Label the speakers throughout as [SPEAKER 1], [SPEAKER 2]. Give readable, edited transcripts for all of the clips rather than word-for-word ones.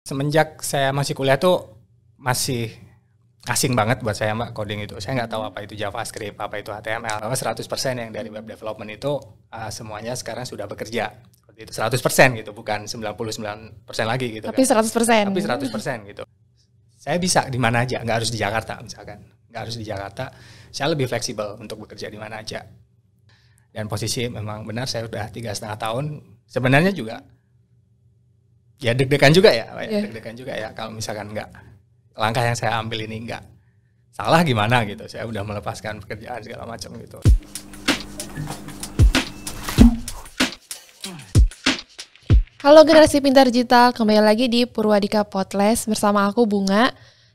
[SPEAKER 1] Semenjak saya masih kuliah tuh masih asing banget buat saya Mbak coding itu. Saya nggak tahu apa itu JavaScript, apa itu HTML. Bahwa 100% yang dari web development itu semuanya sekarang sudah bekerja. Seperti itu 100% gitu, bukan 99% lagi gitu.
[SPEAKER 2] Tapi 100%.
[SPEAKER 1] Tapi 100% gitu. Saya bisa di mana aja, nggak harus di Jakarta misalkan. Nggak harus di Jakarta. Saya lebih fleksibel untuk bekerja di mana aja. Dan posisi memang benar saya udah 3,5 tahun. Sebenarnya juga ya deg-degan juga ya, deg-degan juga ya kalau misalkan nggak langkah yang saya ambil ini nggak salah gimana gitu. Saya udah melepaskan pekerjaan segala macam gitu.
[SPEAKER 2] Halo Generasi Pintar Digital, kembali lagi di Purwadika Podcast bersama aku Bunga.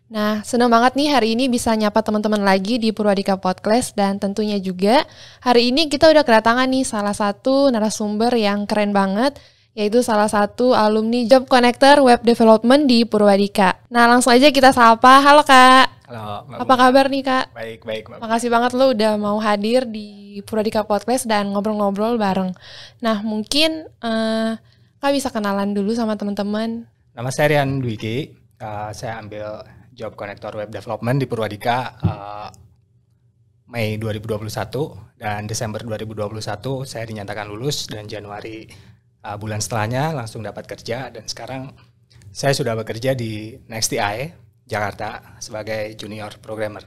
[SPEAKER 2] Nah, senang banget nih hari ini bisa nyapa teman-teman lagi di Purwadika Podcast, dan tentunya juga hari ini kita udah kedatangan nih salah satu narasumber yang keren banget, yaitu salah satu alumni Job Connector Web Development di Purwadika. Nah, langsung aja kita sapa. Halo Kak.
[SPEAKER 1] Halo,
[SPEAKER 2] Apa kabar nih Kak?
[SPEAKER 1] Baik.
[SPEAKER 2] Makasih banget lo udah mau hadir di Purwadika Podcast dan ngobrol-ngobrol bareng. Nah, mungkin Kak bisa kenalan dulu sama teman-teman.
[SPEAKER 1] Nama saya Rian Dwiki. Saya ambil Job Connector Web Development di Purwadika Mei 2021, dan Desember 2021 saya dinyatakan lulus, dan Januari bulan setelahnya langsung dapat kerja, dan sekarang saya sudah bekerja di NextAI Jakarta sebagai junior programmer.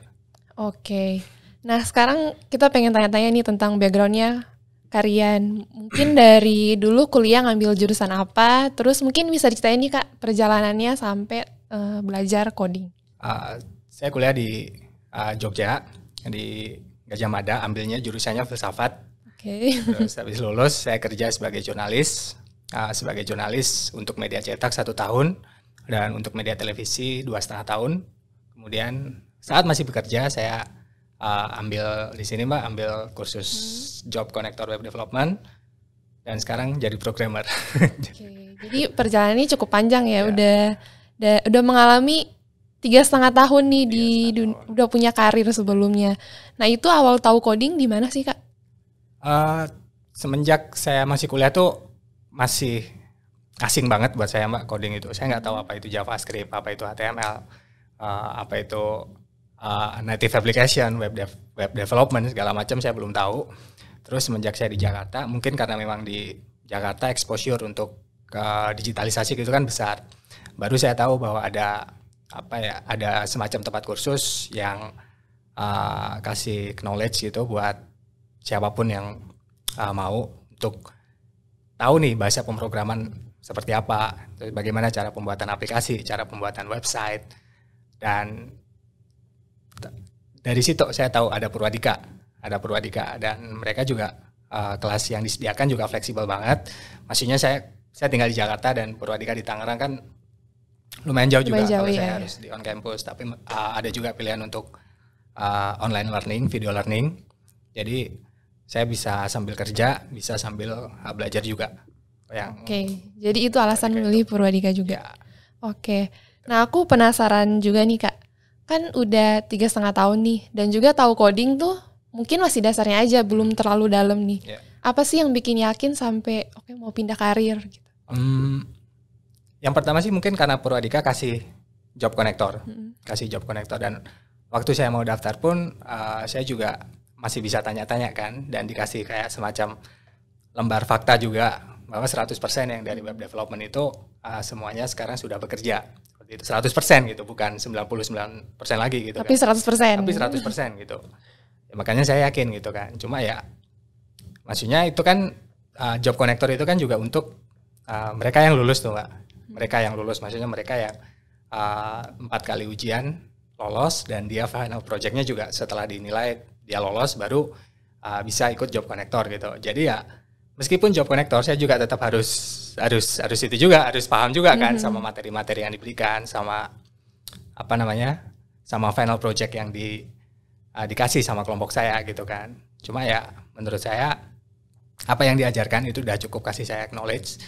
[SPEAKER 2] Oke. Nah, sekarang kita pengen tanya-tanya nih tentang background-nya Rian. Mungkin dari dulu kuliah ngambil jurusan apa, terus mungkin bisa diceritain nih Kak perjalanannya sampai belajar coding.
[SPEAKER 1] Saya kuliah di Jogja, di Gajah Mada, ambilnya jurusannya filsafat.
[SPEAKER 2] Oke.
[SPEAKER 1] Terus habis lulus saya kerja sebagai jurnalis, untuk media cetak 1 tahun, dan untuk media televisi 2,5 tahun. Kemudian saat masih bekerja saya ambil di sini Mbak, ambil kursus Job Connector Web Development, dan sekarang jadi programmer.
[SPEAKER 2] Oke, jadi perjalanannya cukup panjang ya. Udah mengalami 3,5 tahun nih udah punya karir sebelumnya. Nah, itu awal tahu coding di mana sih Kak?
[SPEAKER 1] Semenjak saya masih kuliah tuh masih asing banget buat saya Mbak coding itu. Saya nggak tahu apa itu JavaScript, apa itu HTML, apa itu native application, web development, segala macam saya belum tahu. Terus semenjak saya di Jakarta, mungkin karena memang di Jakarta exposure untuk digitalisasi gitu kan besar. Baru saya tahu bahwa ada semacam tempat kursus yang kasih knowledge gitu buat siapapun yang mau untuk tahu nih bahasa pemrograman seperti apa, bagaimana cara pembuatan aplikasi, cara pembuatan website, dan dari situ saya tahu ada Purwadika, dan mereka juga kelas yang disediakan juga fleksibel banget. Maksudnya saya tinggal di Jakarta dan Purwadika di Tangerang kan lumayan jauh juga kalau saya harus di on campus, tapi ada juga pilihan untuk online learning, video learning. Jadi saya bisa sambil kerja, bisa sambil belajar juga.
[SPEAKER 2] Oke, jadi itu alasan memilih Purwadika juga. Ya. Oke, nah aku penasaran juga nih Kak, kan udah 3,5 tahun nih, dan juga tahu coding tuh mungkin masih dasarnya aja, belum terlalu dalam nih. Yeah. Apa sih yang bikin yakin sampai mau pindah karir gitu?
[SPEAKER 1] Yang pertama sih mungkin karena Purwadika kasih job connector, dan waktu saya mau daftar pun saya juga masih bisa tanya-tanya kan, dan dikasih kayak semacam lembar fakta juga bahwa 100% yang dari web development itu semuanya sekarang sudah bekerja. Seperti itu 100% gitu, bukan 99% lagi gitu.
[SPEAKER 2] Tapi kan. 100%.
[SPEAKER 1] Tapi 100% gitu. Ya, makanya saya yakin gitu kan. Cuma ya maksudnya itu kan job connector itu kan juga untuk mereka yang lulus tuh Mbak. Mereka yang lulus, maksudnya mereka yang 4 kali ujian lolos, dan dia final projectnya juga setelah dinilai dia lolos baru bisa ikut job connector gitu. Jadi ya meskipun job connector saya juga tetap harus itu juga, harus paham juga kan sama materi-materi yang diberikan, sama sama final project yang dikasih sama kelompok saya gitu kan. Cuma ya menurut saya apa yang diajarkan itu udah cukup kasih saya knowledge.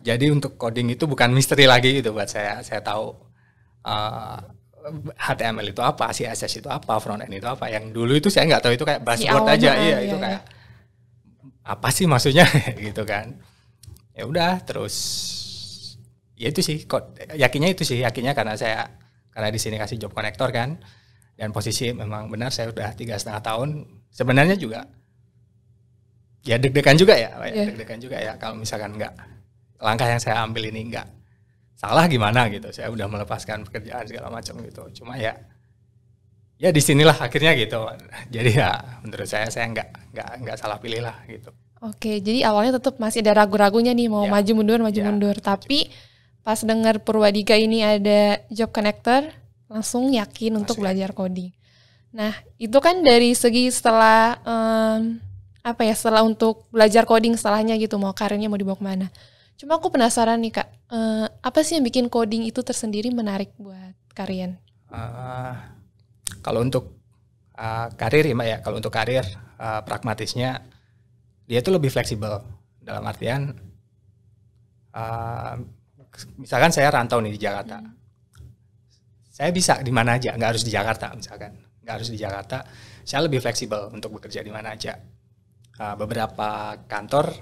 [SPEAKER 1] Jadi untuk coding itu bukan misteri lagi gitu buat saya. Saya tahu HTML itu apa, CSS itu apa, front end itu apa. Yang dulu itu saya nggak tahu, itu kayak buzzword aja. Itu kayak apa sih maksudnya gitu kan. Ya udah, terus ya itu sih, yakinnya karena di sini kasih job connector kan, dan posisi memang benar saya udah 3,5 tahun. Sebenarnya juga ya deg-degan juga ya, deg-degan juga ya kalau misalkan langkah yang saya ambil ini nggak salah gimana gitu. Saya udah melepaskan pekerjaan segala macam gitu. Cuma ya disinilah akhirnya gitu. Jadi ya menurut saya nggak salah pilih lah gitu.
[SPEAKER 2] Oke, jadi awalnya tetap masih ada ragu-ragunya nih mau maju mundur. Tapi pas dengar Purwadika ini ada job connector, langsung yakin untuk belajar coding. Nah, itu kan dari segi setelah setelah untuk belajar coding setelahnya gitu, mau karirnya mau dibawa kemana. Cuma aku penasaran nih Kak, apa sih yang bikin coding itu tersendiri menarik buat kalian?
[SPEAKER 1] Kalau untuk karir ya Mbak ya, kalau untuk karir pragmatisnya dia itu lebih fleksibel dalam artian misalkan saya rantau nih di Jakarta, saya bisa di mana aja, nggak harus di Jakarta misalkan, nggak harus di Jakarta, saya lebih fleksibel untuk bekerja di mana aja. Beberapa kantor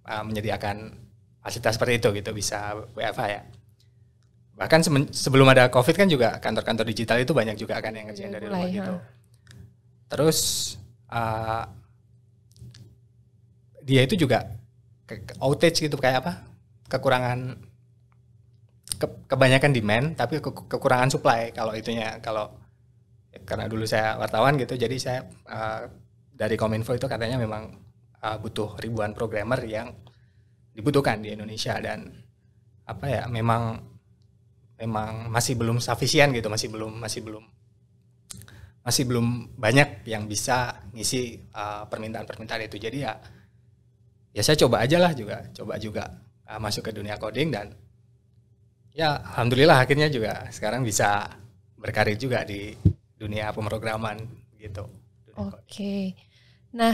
[SPEAKER 1] menyediakan fasilitas seperti itu gitu, bisa WFH ya. Bahkan sebelum ada COVID kan juga kantor-kantor digital itu banyak juga kan yang ngerjain dari rumah gitu. Terus dia itu juga outage gitu, kayak apa? Kekurangan, kebanyakan demand tapi kekurangan supply kalau itunya. Karena dulu saya wartawan gitu, jadi saya dari Kominfo itu katanya memang butuh ribuan programmer yang dibutuhkan di Indonesia, dan memang masih belum sufficient gitu, masih belum banyak yang bisa ngisi permintaan-permintaan itu. Jadi ya saya coba juga masuk ke dunia coding, dan ya alhamdulillah akhirnya juga sekarang bisa berkarir juga di dunia pemrograman gitu.
[SPEAKER 2] Oke. Nah,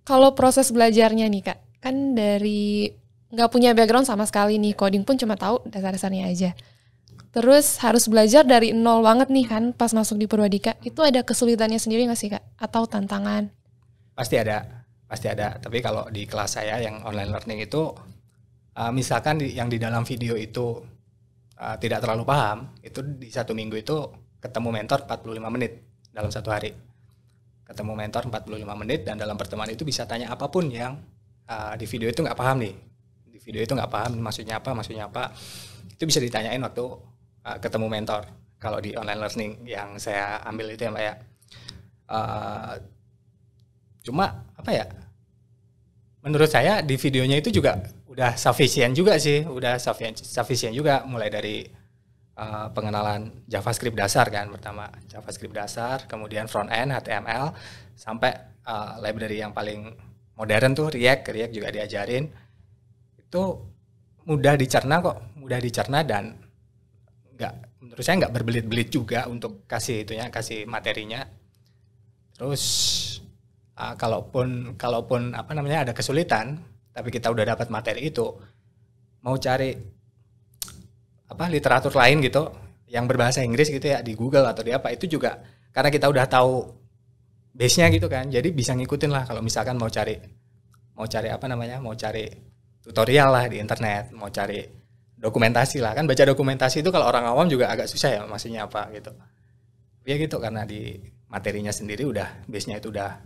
[SPEAKER 2] kalau proses belajarnya nih Kak, kan dari nggak punya background sama sekali nih, coding pun cuma tahu dasar-dasarnya aja. Terus harus belajar dari nol banget nih kan pas masuk di Purwadika. Itu ada kesulitannya sendiri nggak sih Kak? Atau tantangan?
[SPEAKER 1] Pasti ada. Tapi kalau di kelas saya yang online learning itu, misalkan yang di dalam video itu tidak terlalu paham, itu di 1 minggu itu ketemu mentor 45 menit dalam 1 hari. Ketemu mentor 45 menit, dan dalam pertemuan itu bisa tanya apapun yang di video itu nggak paham nih. Di video itu nggak paham maksudnya apa. Itu bisa ditanyain waktu ketemu mentor. Kalau di online learning yang saya ambil itu ya Mbak ya. Cuma menurut saya di videonya itu juga udah sufficient juga sih, mulai dari pengenalan JavaScript dasar kan, pertama JavaScript dasar, kemudian front end HTML, sampai library yang paling modern tuh React juga diajarin. Itu mudah dicerna dan menurut saya nggak berbelit-belit juga untuk kasih materinya. Terus kalaupun ada kesulitan tapi kita udah dapat materi itu, mau cari literatur lain gitu yang berbahasa Inggris gitu ya di Google atau di apa, itu juga karena kita udah tahu base-nya gitu kan, jadi bisa ngikutin lah. Kalau misalkan mau cari tutorial lah di internet, mau cari dokumentasi lah, kan baca dokumentasi itu kalau orang awam juga agak susah ya maksudnya apa gitu ya gitu, karena di materinya sendiri udah base-nya itu udah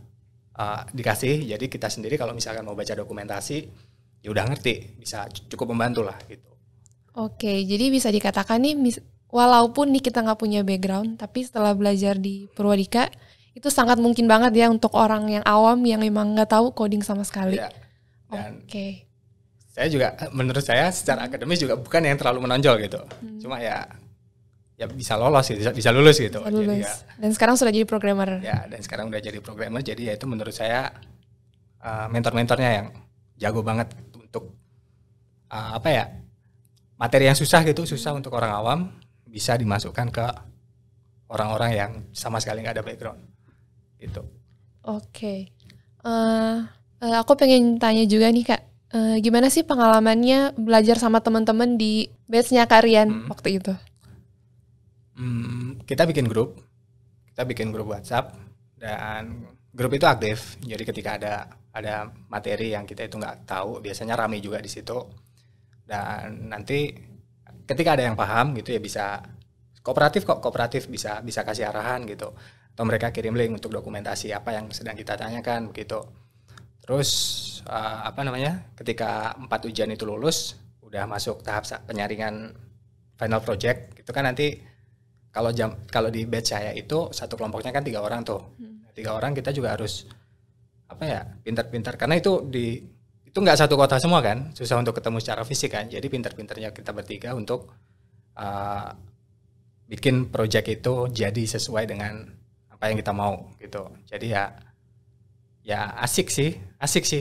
[SPEAKER 1] dikasih. Jadi kita sendiri kalau misalkan mau baca dokumentasi ya udah ngerti, bisa cukup membantu lah gitu.
[SPEAKER 2] Oke, jadi bisa dikatakan nih walaupun nih kita nggak punya background, tapi setelah belajar di Purwadika itu sangat mungkin banget ya untuk orang yang awam yang memang nggak tahu coding sama sekali.
[SPEAKER 1] Ya, dan
[SPEAKER 2] saya
[SPEAKER 1] juga, menurut saya secara akademis juga bukan yang terlalu menonjol gitu. Cuma ya bisa lolos gitu, bisa lulus gitu.
[SPEAKER 2] Jadi dan sekarang sudah jadi programmer.
[SPEAKER 1] Ya, dan sekarang udah jadi programmer. Jadi ya itu menurut saya mentor-mentornya yang jago banget untuk materi yang susah untuk orang awam bisa dimasukkan ke orang-orang yang sama sekali nggak ada background gitu.
[SPEAKER 2] Oke. Aku pengen tanya juga nih Kak, gimana sih pengalamannya belajar sama teman-teman di batch-nya Karian waktu itu?
[SPEAKER 1] Kita bikin grup WhatsApp, dan grup itu aktif. Jadi ketika ada materi yang kita itu nggak tahu, biasanya ramai juga di situ. Dan nanti ketika ada yang paham gitu ya bisa kooperatif bisa kasih arahan gitu, atau mereka kirim link untuk dokumentasi apa yang sedang kita tanyakan begitu. Terus ketika 4 ujian itu lulus, udah masuk tahap penyaringan final project itu kan nanti kalau di batch saya itu satu kelompoknya kan 3 orang tuh. 3 orang kita juga harus pintar-pintar, karena itu nggak satu kota semua kan, susah untuk ketemu secara fisik kan. Jadi pintar-pintarnya kita bertiga untuk bikin project itu jadi sesuai dengan apa yang kita mau gitu. Jadi ya asik sih.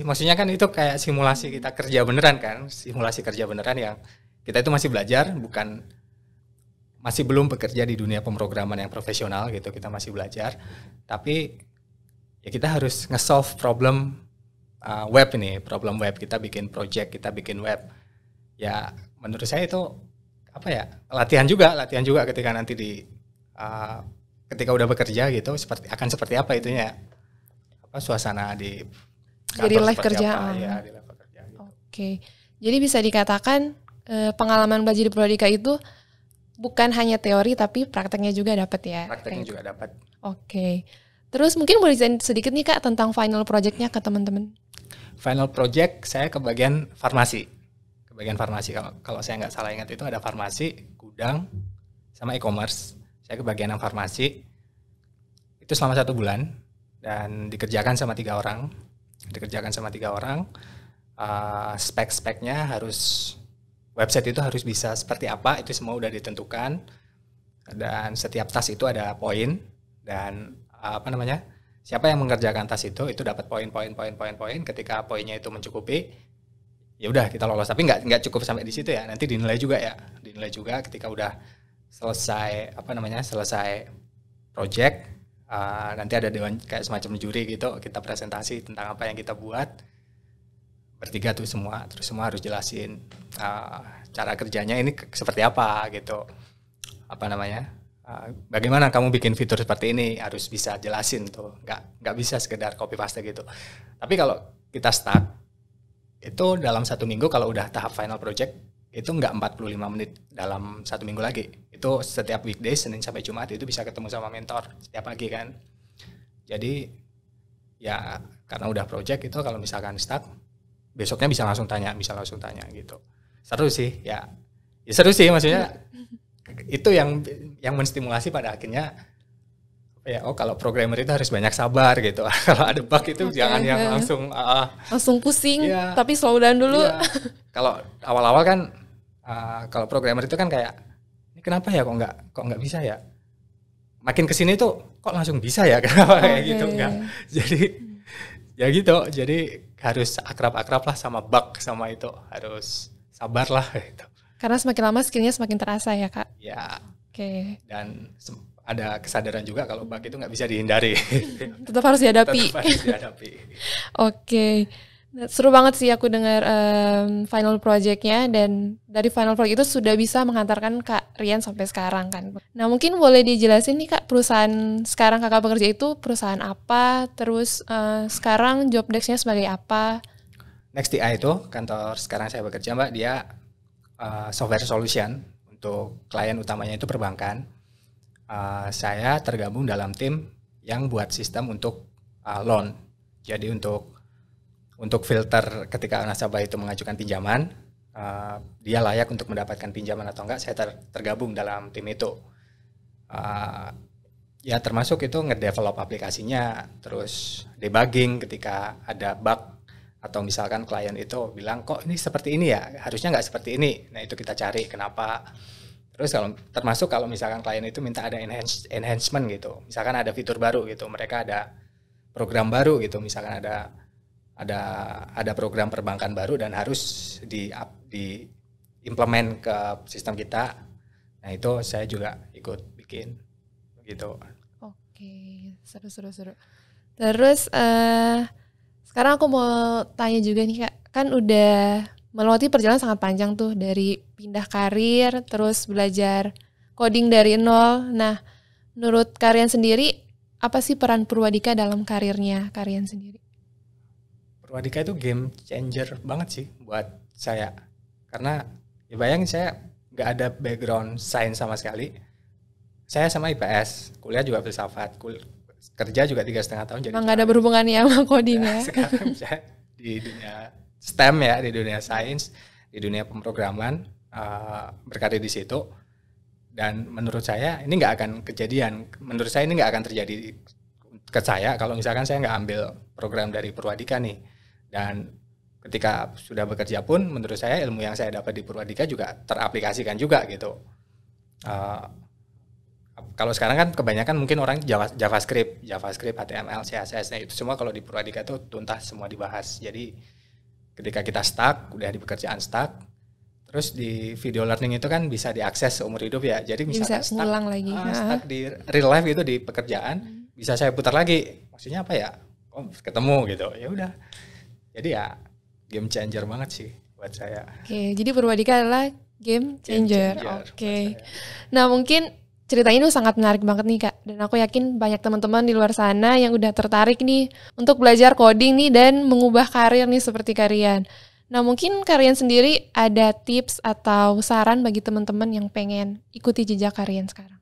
[SPEAKER 1] Maksudnya kan itu kayak simulasi kita kerja beneran kan, simulasi kerja beneran yang kita itu masih belajar, masih belum bekerja di dunia pemrograman yang profesional gitu, kita masih belajar. Tapi ya kita harus nge-solve problem problem web, kita bikin project, kita bikin web. Ya menurut saya itu latihan juga ketika nanti ketika udah bekerja gitu, seperti apa itunya, suasana di kantor,
[SPEAKER 2] jadi live kerja.
[SPEAKER 1] Ya, di live kerja gitu.
[SPEAKER 2] Oke. Jadi bisa dikatakan pengalaman belajar di Purwadika itu bukan hanya teori tapi prakteknya juga dapat ya.
[SPEAKER 1] Prakteknya juga dapat.
[SPEAKER 2] Oke. Terus mungkin boleh ceritain sedikit nih Kak tentang final project-nya ke teman-teman.
[SPEAKER 1] Final project saya ke bagian farmasi. Kalau saya nggak salah ingat itu ada farmasi, gudang, sama e-commerce. Saya ke bagian yang farmasi. Itu selama 1 bulan dan dikerjakan sama 3 orang. Spek-speknya harus, website itu harus bisa seperti apa, itu semua udah ditentukan. Dan setiap tas itu ada poin, dan siapa yang mengerjakan tas itu dapat poin. Ketika poinnya itu mencukupi, ya udah kita lolos. Tapi nggak cukup sampai di situ ya, nanti dinilai juga ketika udah selesai project. Nanti ada dewan kayak semacam juri gitu, kita presentasi tentang apa yang kita buat bertiga tuh semua, terus semua harus jelasin cara kerjanya ini seperti apa gitu, bagaimana kamu bikin fitur seperti ini, harus bisa jelasin tuh, nggak bisa sekedar copy paste gitu. Tapi kalau kita start itu dalam 1 minggu, kalau udah tahap final project itu nggak 45 menit dalam 1 minggu lagi. Itu setiap weekday Senin sampai Jumat itu bisa ketemu sama mentor setiap pagi kan. Jadi ya karena udah project itu kalau misalkan start besoknya bisa langsung tanya gitu. Seru sih ya seru sih, maksudnya itu yang menstimulasi pada akhirnya kalau programmer itu harus banyak sabar gitu. Kalau ada bug itu jangan yang
[SPEAKER 2] langsung pusing, tapi slow down dulu.
[SPEAKER 1] Kalau awal-awal kan kalau programmer itu kan kayak ini kenapa ya kok nggak bisa ya, makin kesini tuh kok langsung bisa ya, kenapa kayak gitu enggak. Jadi ya gitu, jadi harus akrab lah sama bug, sama itu harus sabar lah gitu.
[SPEAKER 2] Karena semakin lama skillnya semakin terasa ya Kak.
[SPEAKER 1] Ya.
[SPEAKER 2] Oke.
[SPEAKER 1] Dan ada kesadaran juga kalau bug itu nggak bisa dihindari.
[SPEAKER 2] Tetap harus dihadapi. Oke. Seru banget sih aku dengar final project-nya, dan dari final project itu sudah bisa menghantarkan Kak Rian sampai sekarang kan. Nah mungkin boleh dijelasin nih Kak, perusahaan sekarang Kakak bekerja itu perusahaan apa, terus sekarang job desk-nya sebagai apa?
[SPEAKER 1] NextDI itu kantor sekarang saya bekerja Mbak, dia software solution untuk klien utamanya itu perbankan. Saya tergabung dalam tim yang buat sistem untuk loan. Jadi untuk filter ketika nasabah itu mengajukan pinjaman, dia layak untuk mendapatkan pinjaman atau enggak, saya tergabung dalam tim itu. Ya termasuk itu ngedevelop aplikasinya, terus debugging ketika ada bug, atau misalkan klien itu bilang kok ini seperti ini ya, harusnya nggak seperti ini. Nah itu kita cari kenapa. Terus termasuk kalau misalkan klien itu minta ada enhancement gitu, misalkan ada fitur baru gitu, mereka ada program baru gitu, misalkan ada program perbankan baru dan harus diimplement ke sistem kita. Nah itu saya juga ikut bikin gitu.
[SPEAKER 2] Oke, seru. Terus sekarang aku mau tanya juga nih Kak, kan udah melewati perjalanan sangat panjang tuh, dari pindah karir, terus belajar coding dari nol. Nah, menurut kalian sendiri, apa sih peran Purwadika dalam karirnya kalian sendiri?
[SPEAKER 1] Purwadika itu game changer banget sih buat saya. Karena ya bayangin saya nggak ada background sains sama sekali. Saya sama IPS, kuliah juga filsafat, kerja juga 3,5 tahun. Jadi
[SPEAKER 2] nggak ada berhubungannya sama coding ya.
[SPEAKER 1] Sekarang saya di dunia STEM ya, di dunia sains, di dunia pemrograman, berkarir di situ. Dan menurut saya ini nggak akan kejadian. Menurut saya ini nggak akan terjadi ke saya kalau misalkan saya nggak ambil program dari Purwadika nih. Dan ketika sudah bekerja pun, menurut saya ilmu yang saya dapat di Purwadika juga teraplikasikan juga gitu. Kalau sekarang kan kebanyakan mungkin orang JavaScript, HTML, CSS, nah itu semua kalau di Purwadika itu tuntas semua dibahas. Jadi ketika kita stuck, udah di pekerjaan stuck, terus di video learning itu kan bisa diakses seumur hidup ya. Jadi misalkan
[SPEAKER 2] bisa ngulang lagi.
[SPEAKER 1] Stuck di real life itu di pekerjaan, bisa saya putar lagi. Maksudnya apa ya? Oh, ketemu gitu. Ya udah. Jadi ya game changer banget sih buat saya.
[SPEAKER 2] Oke, jadi Purwadika adalah game changer. Oke. Nah, mungkin ceritanya itu sangat menarik banget nih Kak, dan aku yakin banyak teman-teman di luar sana yang udah tertarik nih untuk belajar coding nih dan mengubah karir nih seperti kalian. Nah mungkin kalian sendiri ada tips atau saran bagi teman-teman yang pengen ikuti jejak kalian sekarang?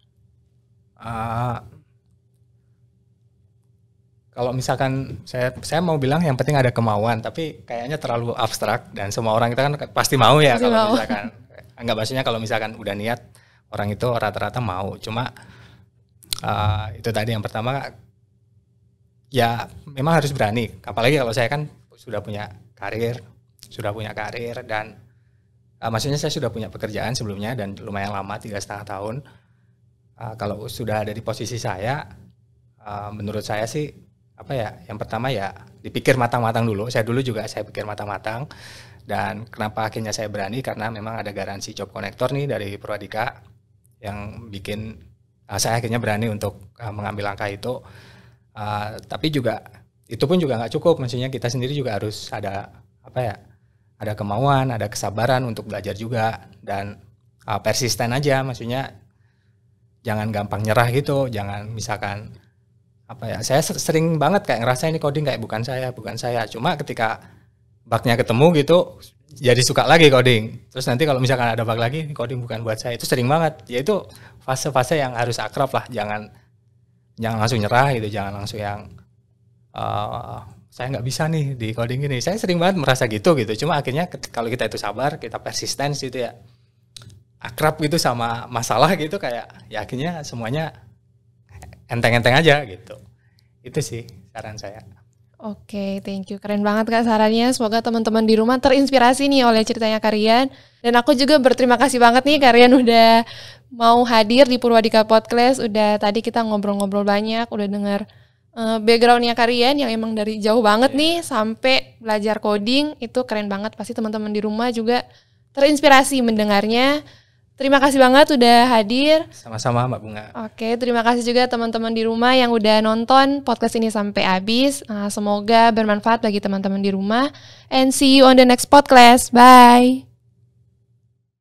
[SPEAKER 1] Kalau misalkan saya mau bilang yang penting ada kemauan, tapi kayaknya terlalu abstrak dan semua orang kita kan pasti mau ya kalau misalkan enggak, maksudnya kalau misalkan udah niat orang itu rata-rata mau. Cuma itu tadi yang pertama ya memang harus berani. Apalagi kalau saya kan sudah punya karir dan maksudnya saya sudah punya pekerjaan sebelumnya dan lumayan lama 3,5 tahun. Kalau sudah ada di posisi saya, menurut saya sih apa ya? Yang pertama ya dipikir matang-matang dulu. Saya pikir matang-matang. Dan kenapa akhirnya saya berani? Karena memang ada garansi job connector nih dari Purwadika yang bikin saya akhirnya berani untuk mengambil langkah itu. Tapi juga itu pun juga nggak cukup. Maksudnya kita sendiri juga harus ada apa ya? Ada kemauan, ada kesabaran untuk belajar juga dan persisten aja. Maksudnya jangan gampang nyerah gitu. Jangan misalkan apa ya? Saya sering banget kayak ngerasa ini coding kayak bukan saya. Cuma ketika bugnya ketemu gitu, jadi suka lagi coding. Terus nanti kalau misalkan ada bug lagi, coding bukan buat saya, itu sering banget. Ya itu fase-fase yang harus akrab lah. Jangan langsung nyerah gitu. Jangan langsung yang saya nggak bisa nih di coding ini. Saya sering banget merasa gitu. Cuma akhirnya kalau kita itu sabar, kita persisten gitu ya, akrab gitu sama masalah gitu, kayak ya akhirnya semuanya enteng-enteng aja gitu. Itu sih saran saya.
[SPEAKER 2] Oke, thank you. Keren banget Kak sarannya. Semoga teman-teman di rumah terinspirasi nih oleh ceritanya Karian. Dan aku juga berterima kasih banget nih Karian udah mau hadir di Purwadika Podcast. Udah tadi kita ngobrol-ngobrol banyak, udah dengar backgroundnya Karian yang emang dari jauh banget nih sampai belajar coding. Itu keren banget. Pasti teman-teman di rumah juga terinspirasi mendengarnya. Terima kasih banget udah hadir.
[SPEAKER 1] Sama-sama Mbak Bunga.
[SPEAKER 2] Oke, terima kasih juga teman-teman di rumah yang udah nonton podcast ini sampai habis. Semoga bermanfaat bagi teman-teman di rumah. And see you on the next podcast. Bye.